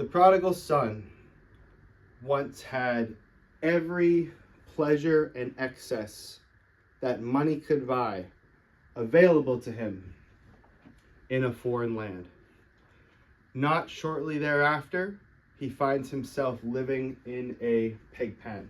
prodigal son once had every pleasure and excess that money could buy available to him in a foreign land. Not shortly thereafter, he finds himself living in a pig pen.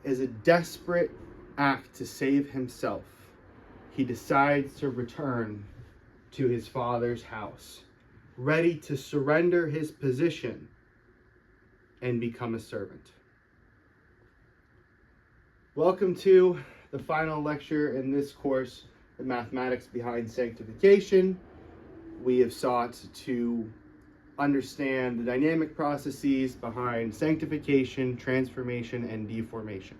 As a desperate act to save himself, he decides to return to his father's house, ready to surrender his position and become a servant. Welcome to the final lecture in this course, The Mathematics Behind Sanctification. We have sought to understand the dynamic processes behind sanctification, transformation, and deformation.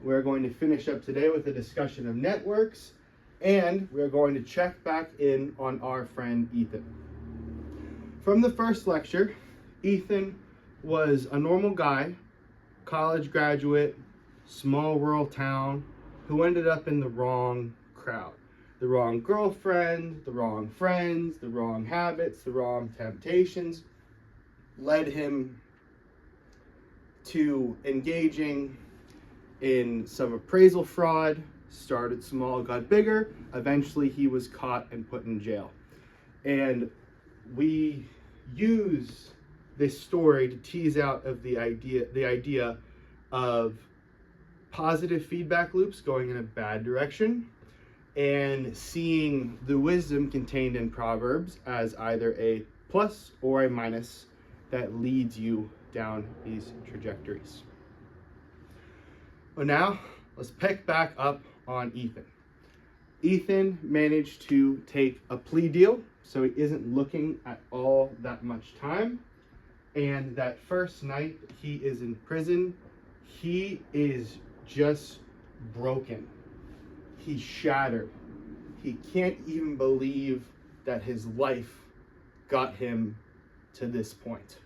We're going to finish up today with a discussion of networks, and we're going to check back in on our friend Ethan. From the first lecture, Ethan was a normal guy, college graduate, small rural town, who ended up in the wrong crowd. The wrong girlfriend, the wrong friends, the wrong habits, the wrong temptations led him to engaging in some appraisal fraud. Started small, got bigger. Eventually he was caught and put in jail. And we use this story to tease out of the idea of positive feedback loops going in a bad direction, and seeing the wisdom contained in Proverbs as either a plus or a minus that leads you down these trajectories. Well, now let's pick back up on Ethan. Ethan managed to take a plea deal, so he isn't looking at all that much time. And that first night he is in prison, he is just broken. He's shattered. He can't even believe that his life got him to this point.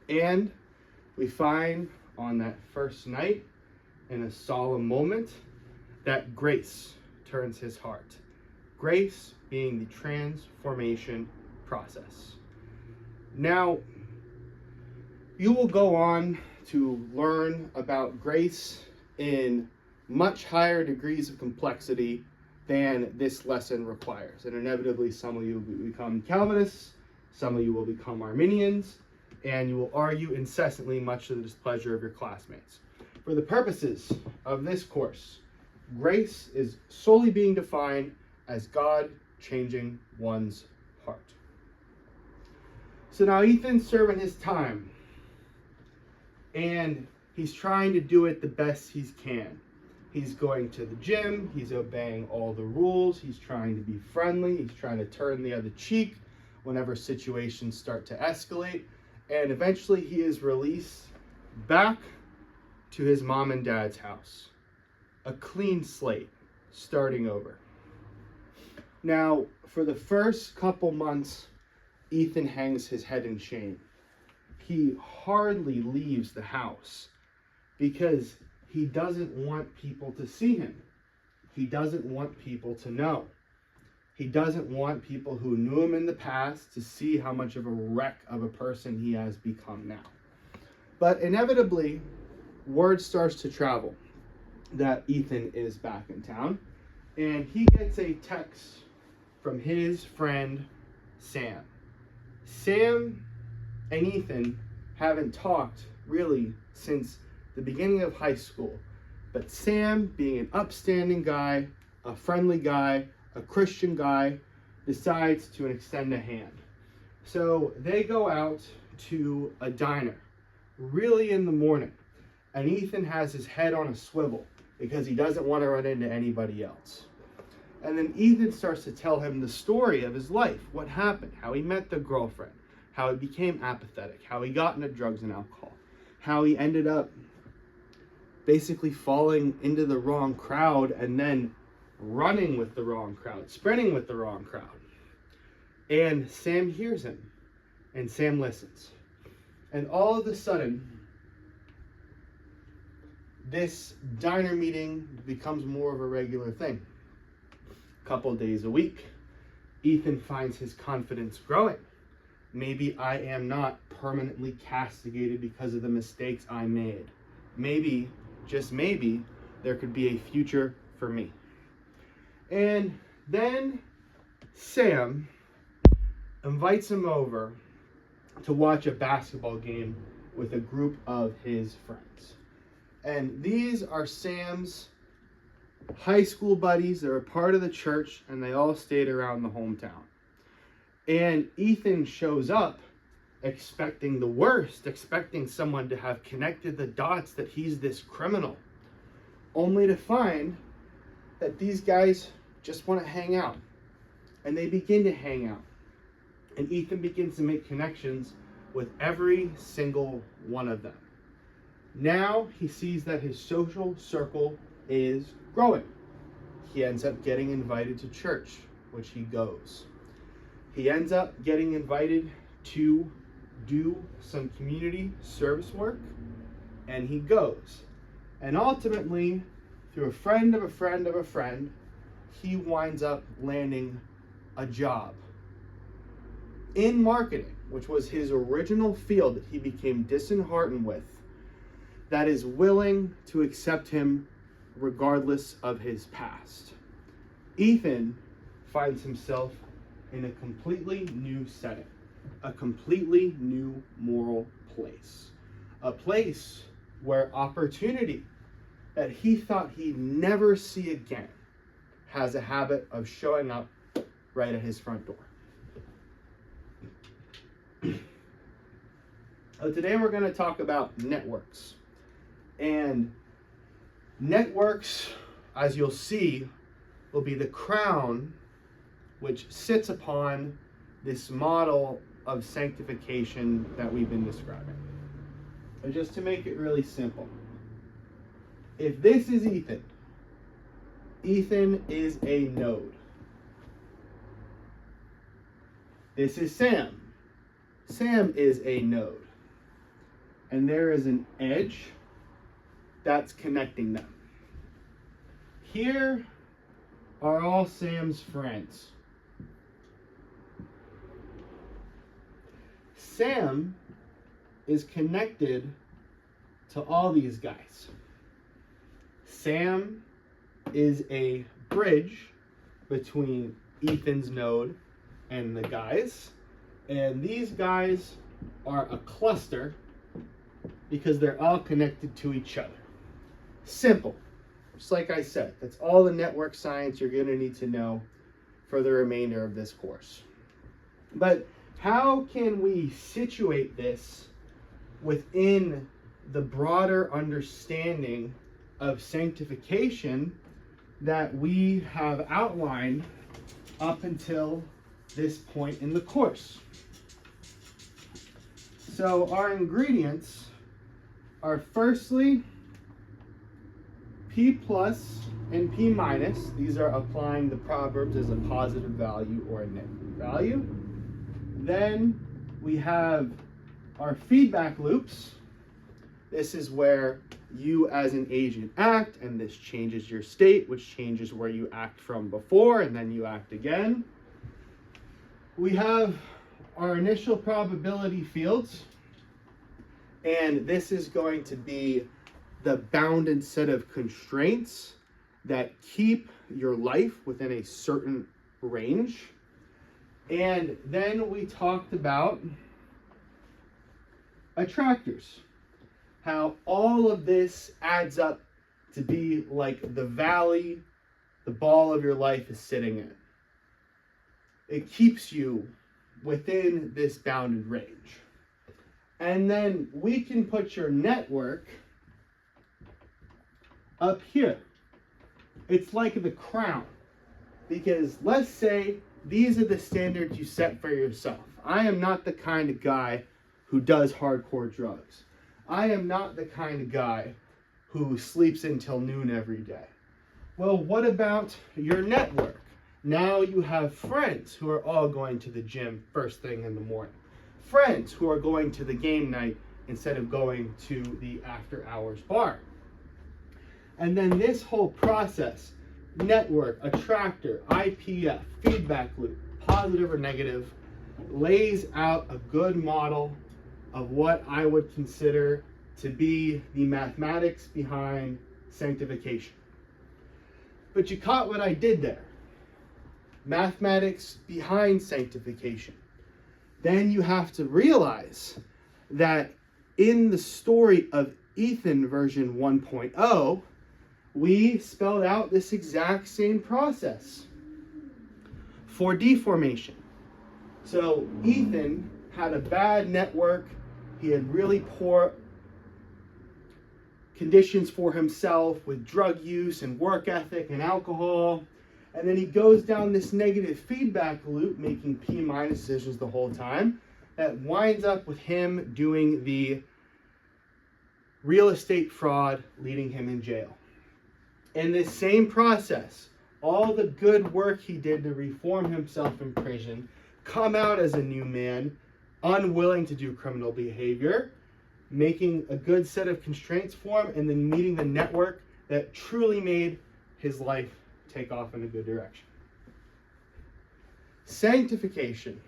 And we find on that first night, in a solemn moment, that grace turns his heart. Grace being the transformation process. Now, you will go on to learn about grace in much higher degrees of complexity than this lesson requires. And inevitably, some of you will become Calvinists, some of you will become Arminians, and you will argue incessantly, much to the displeasure of your classmates. For the purposes of this course, grace is solely being defined as God changing one's heart. So now Ethan's serving his time, and he's trying to do it the best he can. He's going to the gym, he's obeying all the rules, he's trying to be friendly, he's trying to turn the other cheek whenever situations start to escalate, and eventually he is released back to his mom and dad's house. A clean slate, starting over. Now, for the first couple months, Ethan hangs his head in shame. He hardly leaves the house because he doesn't want people to see him. He doesn't want people to know. He doesn't want people who knew him in the past to see how much of a wreck of a person he has become now. But inevitably, word starts to travel that Ethan is back in town, and he gets a text from his friend Sam. Sam and Ethan haven't talked really since the beginning of high school, but Sam, being an upstanding guy, a friendly guy, a Christian guy, decides to extend a hand. So they go out to a diner really in the morning, and Ethan has his head on a swivel because he doesn't want to run into anybody else. And then Ethan starts to tell him the story of his life, what happened, how he met the girlfriend, how he became apathetic, how he got into drugs and alcohol, how he ended up basically falling into the wrong crowd and then running with the wrong crowd, sprinting with the wrong crowd. And Sam hears him, and Sam listens. And all of a sudden, this diner meeting becomes more of a regular thing. A couple days a week, Ethan finds his confidence growing. maybe I am not permanently castigated because of the mistakes I made. Maybe, just maybe, there could be a future for me. And then Sam invites him over to watch a basketball game with a group of his friends. And these are Sam's high school buddies. They're a part of the church, and they all stayed around the hometown. And Ethan shows up expecting the worst, expecting someone to have connected the dots that he's this criminal, only to find that these guys just want to hang out. And they begin to hang out. And Ethan begins to make connections with every single one of them. Now he sees that his social circle is growing. He ends up getting invited to church, which he goes. He ends up getting invited to do some community service work, and he goes. And ultimately, through a friend of a friend of a friend, he winds up landing a job in marketing, which was his original field that he became disheartened with, that is willing to accept him regardless of his past. Ethan finds himself in a completely new setting, a completely new moral place, a place where opportunity that he thought he'd never see again has a habit of showing up right at his front door. So today we're going to talk about networks. And networks, as you'll see, will be the crown which sits upon this model of sanctification that we've been describing. And just to make it really simple, if this is Ethan, Ethan is a node. This is Sam. Sam is a node. And there is an edge that's connecting them. Here are all Sam's friends. Sam is connected to all these guys. Sam is a bridge between Ethan's node and the guys. And these guys are a cluster because they're all connected to each other. Simple. Just like I said, that's all the network science you're going to need to know for the remainder of this course. But how can we situate this within the broader understanding of sanctification that we have outlined up until this point in the course? So our ingredients are firstly P plus and P minus. These are applying the proverbs as a positive value or a negative value. Then we have our feedback loops. This is where you as an agent act, and this changes your state, which changes where you act from before, and then you act again. We have our initial probability fields, and this is going to be the bounded set of constraints that keep your life within a certain range. And then we talked about attractors, how all of this adds up to be like the valley the ball of your life is sitting in. It keeps you within this bounded range. And then we can put your network up here. It's like the crown. Because let's say these are the standards you set for yourself. I am not the kind of guy who does hardcore drugs. I am not the kind of guy who sleeps until noon every day. Well, what about your network? Now you have friends who are all going to the gym first thing in the morning. Friends who are going to the game night instead of going to the after hours bar. And then this whole process, network, attractor, IPF, feedback loop, positive or negative, lays out a good model of what I would consider to be the mathematics behind sanctification. But you caught what I did there. Mathematics behind sanctification. Then you have to realize that in the story of Ethan version 1.0, we spelled out this exact same process for deformation. So Ethan had a bad network. He had really poor conditions for himself with drug use and work ethic and alcohol. And then he goes down this negative feedback loop, making P- decisions the whole time. That winds up with him doing the real estate fraud, leading him in jail. In this same process, all the good work he did to reform himself in prison, come out as a new man, unwilling to do criminal behavior, making a good set of constraints for him, and then meeting the network that truly made his life take off in a good direction. Sanctification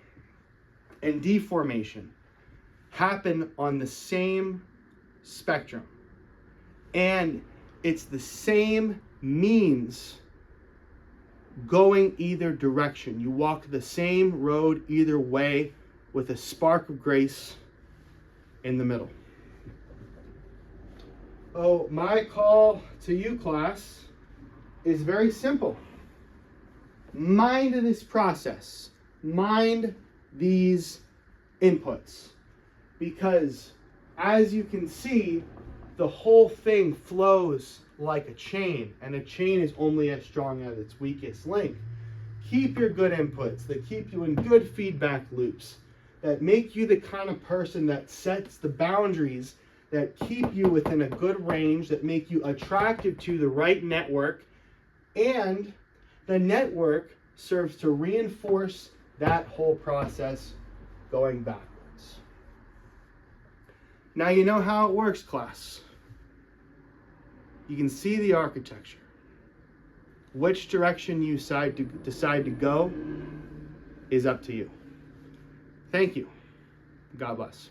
and deformation happen on the same spectrum, and it's the same means going either direction. You walk the same road either way with a spark of grace in the middle. Oh, my call to you, class, is very simple. Mind this process. Mind these inputs. Because as you can see, the whole thing flows like a chain, and a chain is only as strong as its weakest link. Keep your good inputs that keep you in good feedback loops, that make you the kind of person that sets the boundaries, that keep you within a good range, that make you attractive to the right network, and the network serves to reinforce that whole process going backwards. Now you know how it works, class. You can see the architecture. Which direction you decide to go is up to you. Thank you. God bless.